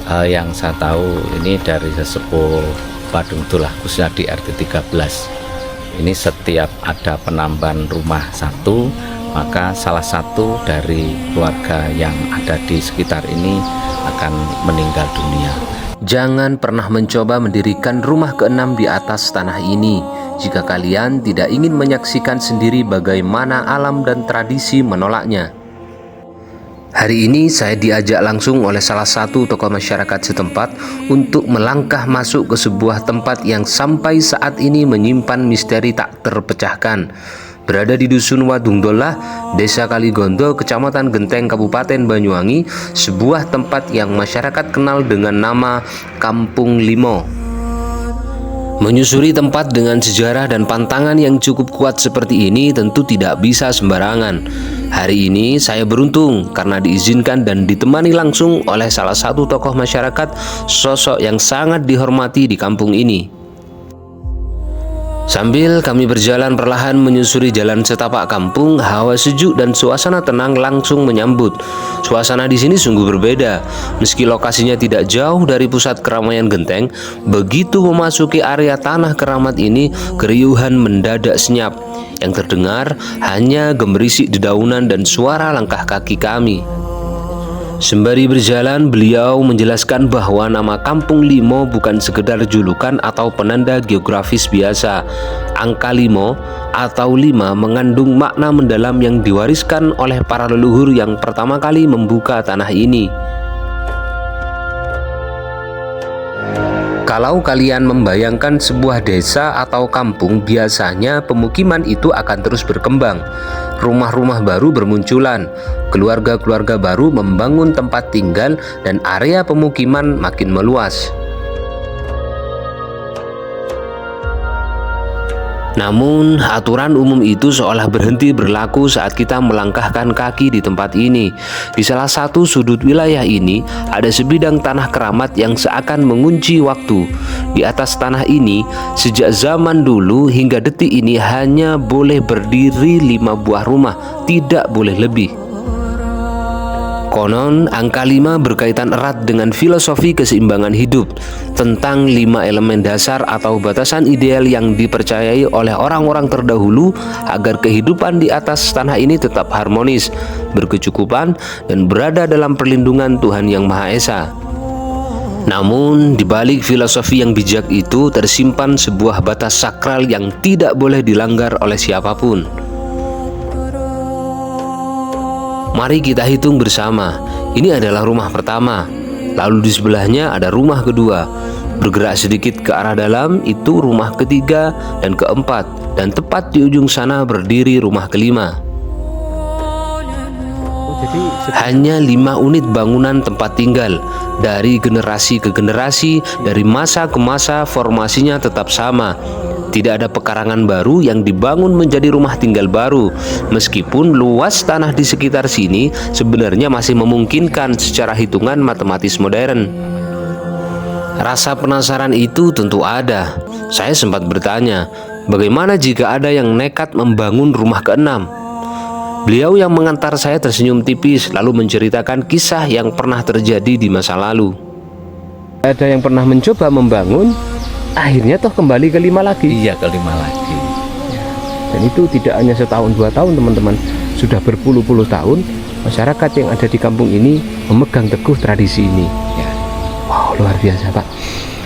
Yang saya tahu ini dari sesepuh Badung Tulah, khususnya di RT 13. Ini setiap ada penambahan rumah satu, maka salah satu dari keluarga yang ada di sekitar ini akan meninggal dunia. Jangan pernah mencoba mendirikan rumah keenam di atas tanah ini jika kalian tidak ingin menyaksikan sendiri bagaimana alam dan tradisi menolaknya. Hari ini saya diajak langsung oleh salah satu tokoh masyarakat setempat untuk melangkah masuk ke sebuah tempat yang sampai saat ini menyimpan misteri tak terpecahkan. Berada di Dusun Wadungdolah, Desa Kaligondo, Kecamatan Genteng, Kabupaten Banyuwangi, sebuah tempat yang masyarakat kenal dengan nama Kampung Limo. Menyusuri tempat dengan sejarah dan pantangan yang cukup kuat seperti ini tentu tidak bisa sembarangan. Hari ini saya beruntung karena diizinkan dan ditemani langsung oleh salah satu tokoh masyarakat, sosok yang sangat dihormati di kampung ini. Sambil kami berjalan perlahan menyusuri jalan setapak kampung, hawa sejuk dan suasana tenang langsung menyambut. Suasana di sini sungguh berbeda. Meski lokasinya tidak jauh dari pusat keramaian Genteng, begitu memasuki area tanah keramat ini, keriuhan mendadak senyap. Yang terdengar hanya gemerisik dedaunan dan suara langkah kaki kami. Sembari berjalan, beliau menjelaskan bahwa nama Kampung Limo bukan sekedar julukan atau penanda geografis biasa. Angka 5 atau 5 mengandung makna mendalam yang diwariskan oleh para leluhur yang pertama kali membuka tanah ini. Kalau kalian membayangkan sebuah desa atau kampung, biasanya pemukiman itu akan terus berkembang. Rumah-rumah baru bermunculan, keluarga-keluarga baru membangun tempat tinggal, dan area pemukiman makin meluas. Namun, aturan umum itu seolah berhenti berlaku saat kita melangkahkan kaki di tempat ini. Di salah satu sudut wilayah ini, ada sebidang tanah keramat yang seakan mengunci waktu. Di atas tanah ini, sejak zaman dulu hingga detik ini hanya boleh berdiri 5 buah rumah, tidak boleh lebih. Konon, angka 5 berkaitan erat dengan filosofi keseimbangan hidup, tentang 5 elemen dasar atau batasan ideal yang dipercayai oleh orang-orang terdahulu agar kehidupan di atas tanah ini tetap harmonis, berkecukupan, dan berada dalam perlindungan Tuhan Yang Maha Esa. Namun, di balik filosofi yang bijak itu tersimpan sebuah batas sakral yang tidak boleh dilanggar oleh siapapun. Mari kita hitung bersama. Ini adalah rumah pertama, lalu di sebelahnya ada rumah kedua. Bergerak sedikit ke arah dalam, itu rumah ketiga dan keempat, dan tepat di ujung sana berdiri rumah kelima. Hanya 5 unit bangunan tempat tinggal. Dari generasi ke generasi, dari masa ke masa, formasinya tetap sama. Tidak ada pekarangan baru yang dibangun menjadi rumah tinggal baru. Meskipun luas tanah di sekitar sini sebenarnya masih memungkinkan secara hitungan matematis modern. Rasa penasaran itu tentu ada. Saya sempat bertanya, bagaimana jika ada yang nekat membangun rumah keenam? Beliau yang mengantar saya tersenyum tipis lalu menceritakan kisah yang pernah terjadi di masa lalu. Ada yang pernah mencoba membangun, akhirnya toh kembali ke 5 lagi. Iya, ke 5 lagi. Dan itu tidak hanya setahun 2 tahun teman-teman, sudah berpuluh-puluh tahun masyarakat yang ada di kampung ini memegang teguh tradisi ini. Ya. Wow, luar biasa Pak.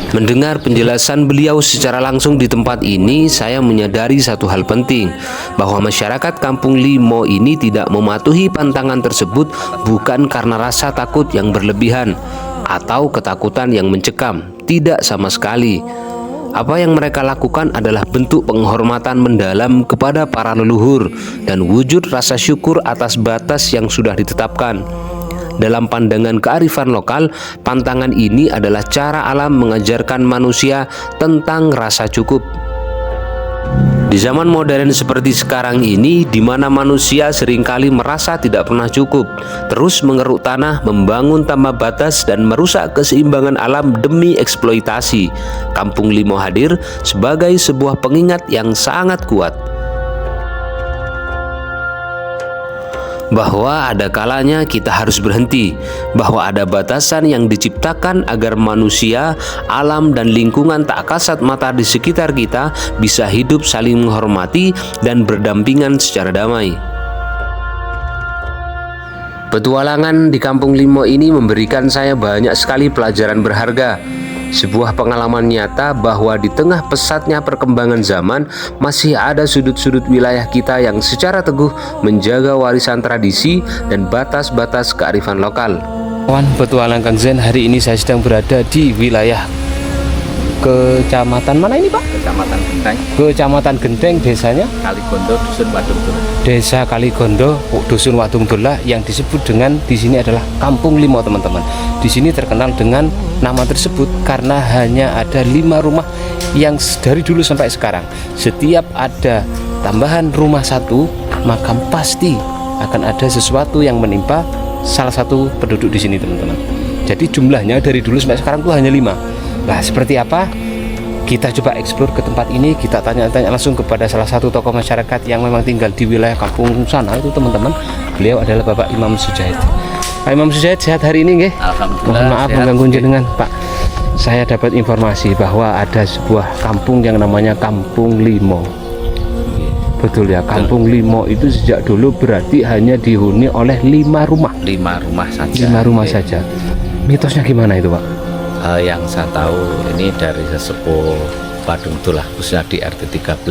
Mendengar penjelasan beliau secara langsung di tempat ini, saya menyadari satu hal penting, bahwa masyarakat Kampung Limo ini tidak mematuhi pantangan tersebut bukan karena rasa takut yang berlebihan atau ketakutan yang mencekam, tidak sama sekali. Apa yang mereka lakukan adalah bentuk penghormatan mendalam kepada para leluhur dan wujud rasa syukur atas batas yang sudah ditetapkan. Dalam pandangan kearifan lokal, pantangan ini adalah cara alam mengajarkan manusia tentang rasa cukup. Di zaman modern seperti sekarang ini, di mana manusia seringkali merasa tidak pernah cukup, terus mengeruk tanah, membangun tambah batas, dan merusak keseimbangan alam demi eksploitasi, Kampung Limo hadir sebagai sebuah pengingat yang sangat kuat. bahwa ada kalanya kita harus berhenti, bahwa ada batasan yang diciptakan agar manusia, alam, dan lingkungan tak kasat mata di sekitar kita bisa hidup saling menghormati dan berdampingan secara damai. Petualangan di Kampung Limo ini memberikan saya banyak sekali pelajaran berharga. Sebuah pengalaman nyata bahwa di tengah pesatnya perkembangan zaman masih ada sudut-sudut wilayah kita yang secara teguh menjaga warisan tradisi dan batas-batas kearifan lokal. Kawan petualang Kang Zen, hari ini saya sedang berada di wilayah Kecamatan mana ini Pak? Kecamatan Genteng, Kecamatan Genteng, desanya Kaligondo, Dusun Wadung Tulah. Desa Kaligondo, Dusun Wadung Tulah, yang disebut dengan di sini adalah Kampung Limo, teman-teman. Di sini terkenal dengan nama tersebut karena hanya ada 5 rumah yang dari dulu sampai sekarang. Setiap ada tambahan rumah satu, maka pasti akan ada sesuatu yang menimpa salah satu penduduk di sini, teman-teman. Jadi jumlahnya dari dulu sampai sekarang itu hanya 5. Nah, seperti apa? Kita coba eksplor ke tempat ini, kita tanya-tanya langsung kepada salah satu tokoh masyarakat yang memang tinggal di wilayah kampung sana itu, teman-teman. Beliau adalah Bapak Imam Sujahid. Pak Imam Sujahid, sehat hari ini nggih? Alhamdulillah. Mohon maaf mengganggu jenengan, Pak. Saya dapat informasi bahwa ada sebuah kampung yang namanya Kampung Limo. Betul ya, Kampung Limo itu sejak dulu berarti hanya dihuni oleh 5 rumah. 5 rumah saja. 5 rumah saja. Mitosnya gimana itu, Pak? Yang saya tahu ini dari sesepuh Wadung Tulah, khususnya di RT 13.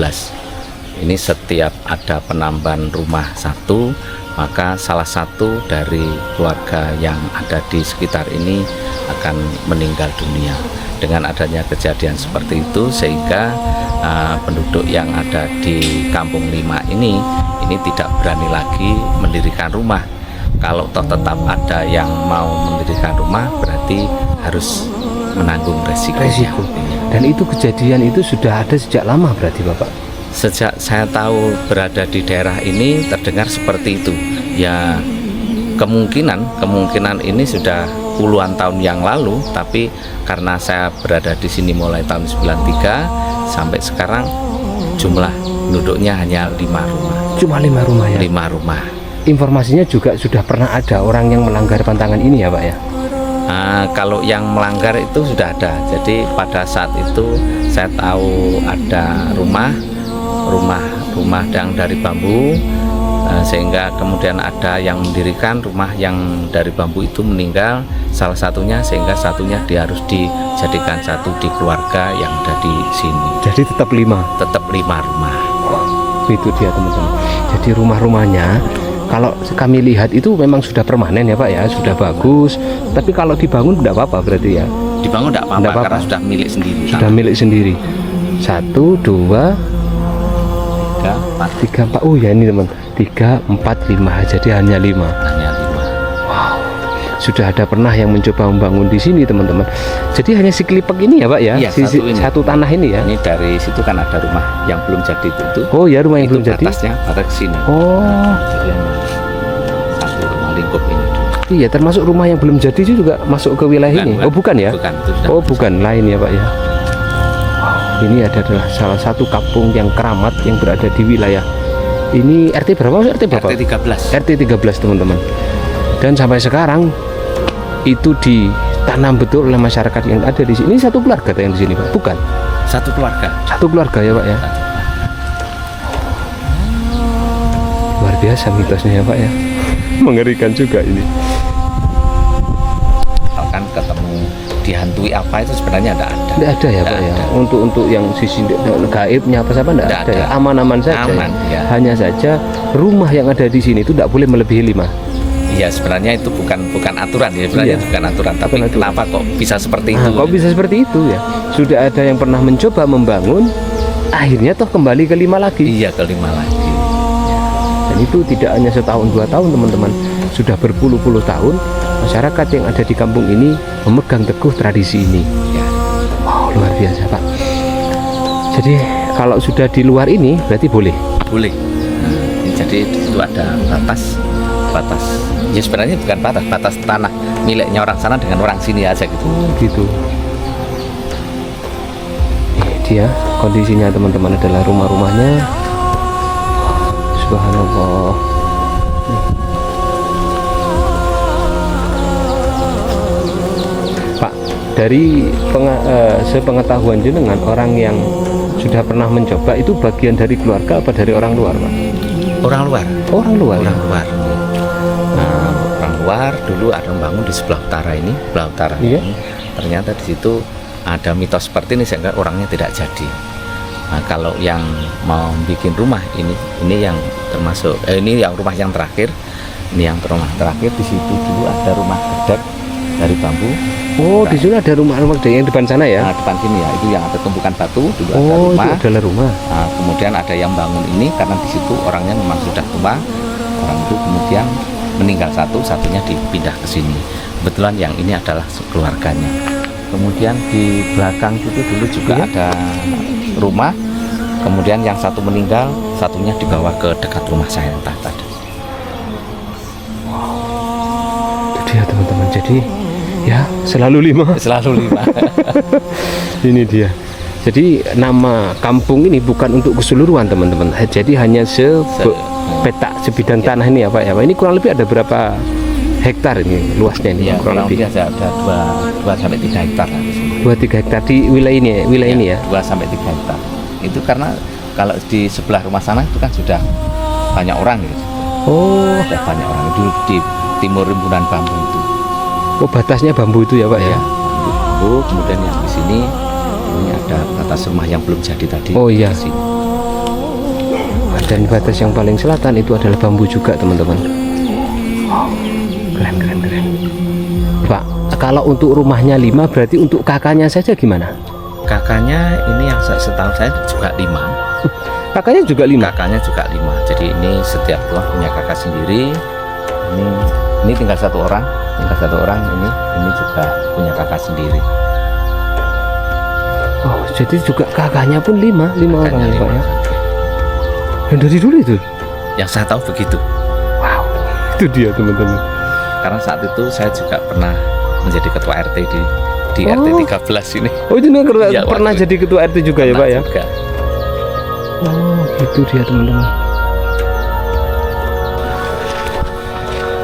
Ini setiap ada penambahan rumah satu, maka salah satu dari keluarga yang ada di sekitar ini akan meninggal dunia. Dengan adanya kejadian seperti itu, sehingga penduduk yang ada di Kampung Lima ini tidak berani lagi mendirikan rumah. Kalau toh tetap ada yang mau mendirikan rumah, berarti harus menanggung resiko. Dan itu kejadian itu sudah ada sejak lama berarti Bapak? Sejak saya tahu berada di daerah ini terdengar seperti itu. Ya kemungkinan ini sudah puluhan tahun yang lalu, tapi karena saya berada di sini mulai tahun 93 sampai sekarang jumlah penduduknya hanya 5 rumah. Cuma 5 rumah ya? 5 rumah. Informasinya juga sudah pernah ada orang yang melanggar pantangan ini ya Pak ya? Kalau yang melanggar itu sudah ada. Jadi pada saat itu saya tahu ada rumah yang dari bambu, sehingga kemudian ada yang mendirikan rumah yang dari bambu itu meninggal salah satunya, sehingga satunya dia harus dijadikan satu di keluarga yang ada di sini. Jadi tetap 5? Tetap 5 rumah. Itu dia teman-teman. Jadi rumah-rumahnya kalau kami lihat itu memang sudah permanen ya Pak ya, sudah bagus. Tapi kalau dibangun tidak apa-apa berarti ya? Dibangun tidak apa-apa karena sudah milik sendiri. Sudah milik sendiri. 1, 2, 3, 4. Oh ya ini teman, 3, 4, 5. Jadi hanya 5. Hanya 5. Wow. Sudah ada pernah yang mencoba membangun di sini teman-teman. Jadi hanya si kelipek ini ya Pak ya? Iya, satu tanah ini ya? Ini dari situ kan ada rumah yang belum jadi itu. Oh ya, rumah yang belum jadi. Batasnya pada ke sini. Oh. Jadi satu rumah lingkup ini. Iya, termasuk rumah yang belum jadi itu juga masuk ke wilayah ini. Oh bukan ya? Bukan, itu sudah bukan, lain ya Pak ya. Wow, ini adalah salah satu kampung yang keramat yang berada di wilayah ini. RT berapa? RT berapa? RT 13. RT 13 teman-teman. Dan sampai sekarang itu ditanam betul oleh masyarakat yang ada di sini. Ini satu keluarga yang di sini Pak? Bukan. Satu keluarga. Satu keluarga ya Pak ya. Luar biasa mitosnya ya Pak ya. Mengerikan juga ini. Kan ketemu dihantui apa itu sebenarnya tidak ada. Tidak ada ya Pak ya. Untuk yang sisi gaibnya apa siapa tidak ada ya. Aman-aman saja. Aman, ya. Hanya saja rumah yang ada di sini itu tidak boleh melebihi 5. Ya sebenarnya itu bukan aturan ya, sebenarnya Iya. bukan aturan, tapi Bukan aturan. kenapa kok bisa seperti itu? Kok bisa seperti itu ya? Sudah ada yang pernah mencoba membangun, akhirnya toh kembali ke 5 lagi. Iya, ke 5 lagi. Dan itu tidak hanya setahun 2 tahun teman-teman, sudah berpuluh-puluh tahun masyarakat yang ada di kampung ini memegang teguh tradisi ini. Ya. Wow, luar biasa Pak. Jadi kalau sudah di luar ini berarti boleh. Boleh. Jadi di situ ada batas. Ya sebenarnya bukan batas tanah miliknya orang sana dengan orang sini aja gitu. Gitu. Ini dia kondisinya teman-teman, adalah rumah-rumahnya. Subhanallah. Nih. dari sepengetahuan jenengan, orang yang sudah pernah mencoba itu bagian dari keluarga apa dari orang luar, Pak? Orang luar. Orang luar. Orang luar. Nah, orang luar dulu ada membangun di sebelah utara ini, Iya. ini. Ternyata di situ ada mitos seperti ini sehingga orangnya tidak jadi. Nah, kalau yang mau bikin rumah ini yang termasuk ini yang rumah yang terakhir. Ini yang rumah terakhir, di situ dulu ada rumah gedek dari bambu. Oh, di sini ada rumah-rumah yang depan sana ya? Nah, depan sini ya, itu yang ada tumpukan batu dulu ada Oh, rumah. itu adalah rumah. Nah, kemudian ada yang bangun ini karena di situ orangnya memang sudah tua. Orang itu kemudian meninggal satunya dipindah ke sini. Kebetulan yang ini adalah keluarganya. Kemudian di belakang itu dulu juga ada rumah. Kemudian yang satu meninggal, satunya dibawa ke dekat rumah saya tadi. Itu dia teman-teman. Jadi ya selalu 5. Selalu 5. Ini dia. Jadi nama kampung ini bukan untuk keseluruhan teman-teman. Jadi hanya petak sebidang tanah ini ya Pak ya. Ini kurang lebih ada berapa hektar ini luasnya ini? Ya, kurang lebih ada 2 sampai 3 hektar lah di sini. 2-3 hektar di wilayah ini ya, ini ya. 2 sampai 3 hektar. Itu karena kalau di sebelah rumah sana itu kan sudah banyak orang gitu. Oh, Sudah banyak orang itu di timur rimbunan bambu itu. oh batasnya bambu itu ya Pak ya. Bambu, kemudian yang di sini ini ada batas rumah yang belum jadi tadi. Oh, iya. Di sini. Dan batas yang paling selatan itu adalah bambu juga teman-teman. Wow, keren. Pak, kalau untuk rumahnya 5 berarti untuk kakaknya saja gimana? Kakaknya ini yang setahu saya juga 5. Kakaknya juga 5. Kakaknya juga 5. Jadi ini setiap keluarga punya kakak sendiri. Ini tinggal satu orang ini juga punya kakak sendiri. Oh, jadi juga kakaknya pun 5 orang ya Pak ya. Dan dari dulu itu? Yang saya tahu begitu. Wow, itu dia teman-teman. Karena saat itu saya juga pernah menjadi ketua RT di RT 13 ini. Oh, itu Ya, pernah waktu jadi ketua RT juga ya Pak ya? Juga. Oh, itu dia teman-teman.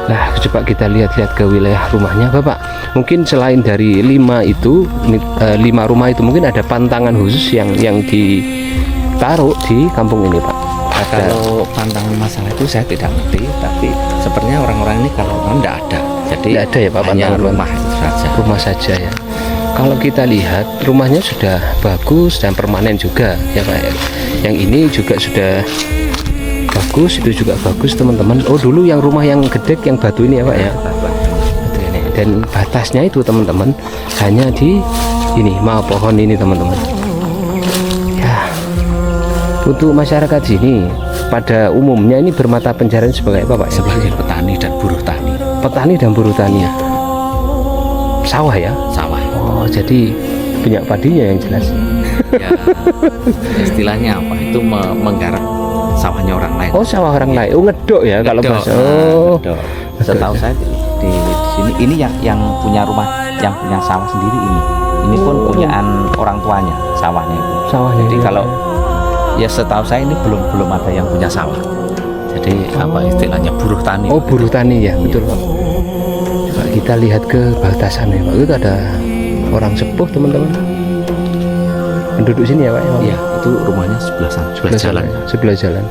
Nah, coba kita lihat-lihat ke wilayah rumahnya Bapak. Mungkin selain dari 5 itu, 5 rumah itu mungkin ada pantangan khusus yang ditaruh di kampung ini Pak. Kalau pantangan masalah itu saya tidak ngerti, tapi sepertinya orang-orang ini kalau orang tidak ada. Jadi Tidak ada ya Pak hanya pantangan rumah itu saja. Rumah saja ya. Kalau kita lihat rumahnya sudah bagus dan permanen juga ya Pak. Yang ini juga sudah bagus, itu juga bagus teman-teman. Oh, dulu yang rumah yang gede yang batu ini ya Pak ya. Dan batasnya itu teman-teman hanya di ini pohon ini teman-teman. Ya, untuk masyarakat sini pada umumnya ini bermata pencarian sebagai apa Pak? Sebagai petani dan buruh tani. Petani dan buruh tani. Sawah ya? Sawah. Oh, jadi punya padinya yang jelas. Ya, istilahnya apa? Itu menggarap sawahnya orang lain. Oh, sawah orang lain. Oh, ngedok ya kalau Ngedok. bahasa. Oh, Ngedok. Setahu saya di sini ini yang punya rumah, yang punya sawah sendiri ini. Ini pun punyaan orang tuanya sawahnya itu. sawahnya. Jadi ini. kalau ya setahu saya ini belum ada yang punya sawah. Jadi apa istilahnya buruh tani. Oh, buruh tani ya, betul Pak. Coba kita lihat ke batasannya Pak. Itu ada orang sepuh teman-teman. Penduduk sini ya Pak. Iya, itu rumahnya sebelah sana, sebelah jalan. Sebelah jalan.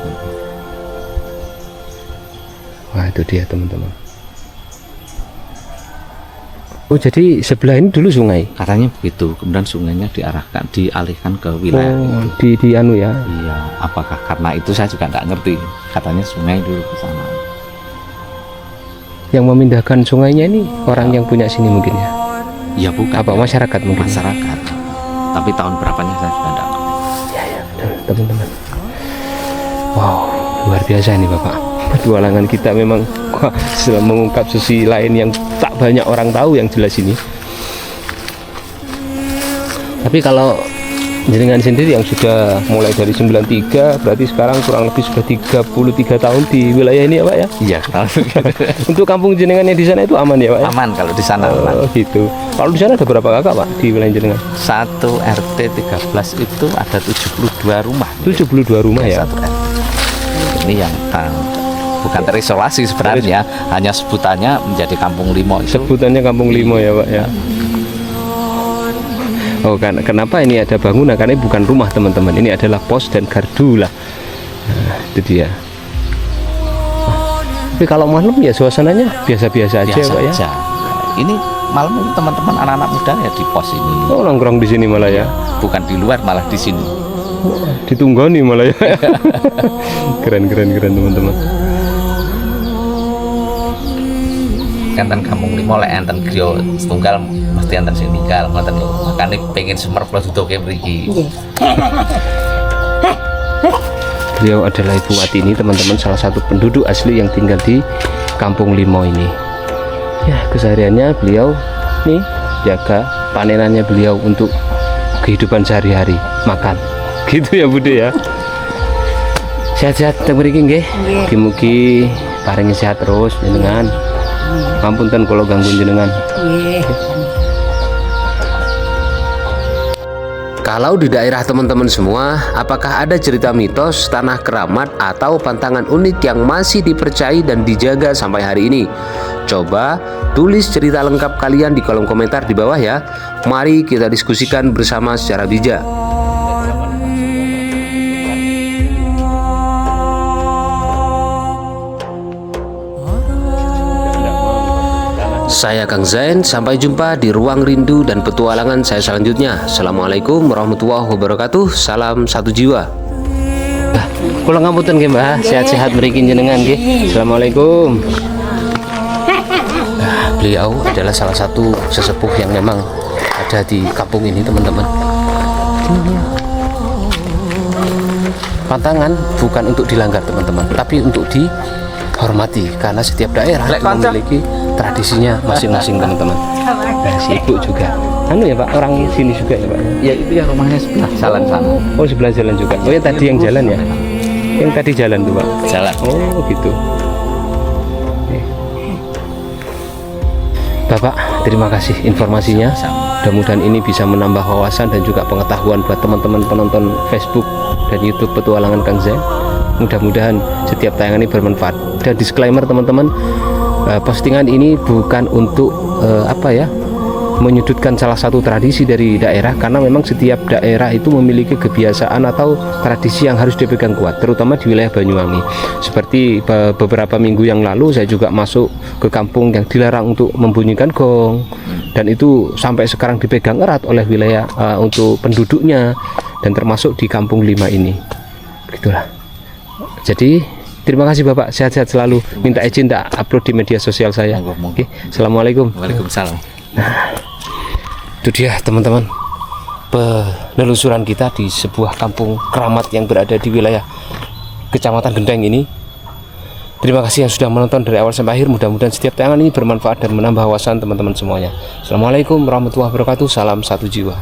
Wah, itu dia teman-teman. Oh, jadi sebelah ini dulu sungai. Katanya begitu. Kemudian sungainya dialihkan ke wilayah Oh, itu. di anu ya. Iya, apakah karena itu saya juga nggak ngerti. Katanya sungai dulu ke sana. Yang memindahkan sungainya ini orang yang punya sini mungkin ya. Ya bukan. Apa masyarakat mungkin? Masyarakat. Tapi tahun berapanya saya juga nggak ngerti. Ya, betul, teman-teman. Wow, luar biasa ini Bapak. Petualangan kita memang setelah mengungkap sisi lain yang tak banyak orang tahu yang jelas ini. Tapi kalau jenengan sendiri yang sudah mulai dari 93 berarti sekarang kurang lebih sudah 33 tahun di wilayah ini ya Pak ya. Iya, kalau Untuk kampung jenengan yang di sana itu aman ya Pak ya? aman kalau di sana aman. Oh, gitu. Kalau di sana ada berapa kakak Pak di wilayah jenengan? Satu RT 13 itu ada 72 rumah. 72 rumah ya. Satu RT. Ini yang bukan terisolasi sebenarnya, hanya sebutannya menjadi Kampung Limo itu. Sebutannya Kampung Limo ya Pak ya. Oh, kan kenapa ini ada bangunan? Karena ini bukan rumah teman-teman, ini adalah pos dan gardu lah. Nah, itu dia. Tapi kalau malam ya suasananya biasa-biasa aja, Biasa Pak ya. aja. Ini malam ini teman-teman anak-anak muda ya di pos ini. Oh, nongkrong di sini malah ya. Bukan di luar, malah di sini. Ditunggoni malah ya. Keren teman-teman. Enten kampung limo lek enten griya setunggal mesti enten sing ninggal ngoten lho. Makane pengen semer kula duduke mriki. Beliau adalah Ibu Watini teman-teman, salah satu penduduk asli yang tinggal di Kampung Limo ini. Ya, kesehariannya beliau nih jaga panenannya beliau untuk kehidupan sehari-hari, makan. Gitu ya Bude ya. Sehat-sehat teng mriki nggih. Mugi-mugi paringi sehat terus jenengan. Ngapunten kalau ganggu jenengan. Kalau di daerah teman-teman semua, apakah ada cerita mitos, tanah keramat, atau pantangan unik yang masih dipercayai dan dijaga sampai hari ini? Coba tulis cerita lengkap kalian di kolom komentar di bawah ya. Mari kita diskusikan bersama secara bijak. Saya Kang Zain, sampai jumpa di ruang rindu dan petualangan saya selanjutnya. Assalamualaikum warahmatullahi wabarakatuh. Salam satu jiwa. Kula ngapunten nggih Mbah, sehat-sehat mriki jenengan nggih. Assalamualaikum. Nah, beliau adalah salah satu sesepuh yang memang ada di kampung ini teman-teman. Pantangan bukan untuk dilanggar teman-teman, tapi untuk dihormati karena setiap daerah memiliki tradisinya masing-masing teman-teman. Nah, si ibu juga anu ya Pak, orang sini juga ya Pak. Ya itu ya rumahnya sebelah jalan sana. Oh, sebelah jalan juga. Oh ya tadi yang jalan ya. Yang tadi jalan tuh Pak. Jalan. Oh gitu. Oke. Bapak, terima kasih informasinya. Mudah-mudahan ini bisa menambah wawasan dan juga pengetahuan buat teman-teman penonton Facebook dan YouTube Petualangan Kang Zain. Mudah-mudahan setiap tayangan ini bermanfaat. Dan disclaimer teman-teman, postingan ini bukan untuk menyudutkan salah satu tradisi dari daerah, karena memang setiap daerah itu memiliki kebiasaan atau tradisi yang harus dipegang kuat, terutama di wilayah Banyuwangi. Seperti beberapa minggu yang lalu saya juga masuk ke kampung yang dilarang untuk membunyikan gong, dan itu sampai sekarang dipegang erat oleh wilayah untuk penduduknya, dan termasuk di Kampung Lima ini. Begitulah. Jadi terima kasih Bapak, sehat-sehat selalu. Minta izin tak upload di media sosial saya. Oke, Assalamualaikum. Waalaikumsalam. Nah, itu dia teman-teman, penelusuran kita di sebuah kampung keramat yang berada di wilayah Kecamatan Gendeng ini. Terima kasih yang sudah menonton dari awal sampai akhir. Mudah-mudahan setiap tayangan ini bermanfaat dan menambah wawasan teman-teman semuanya. Assalamualaikum warahmatullahi wabarakatuh. Salam satu jiwa.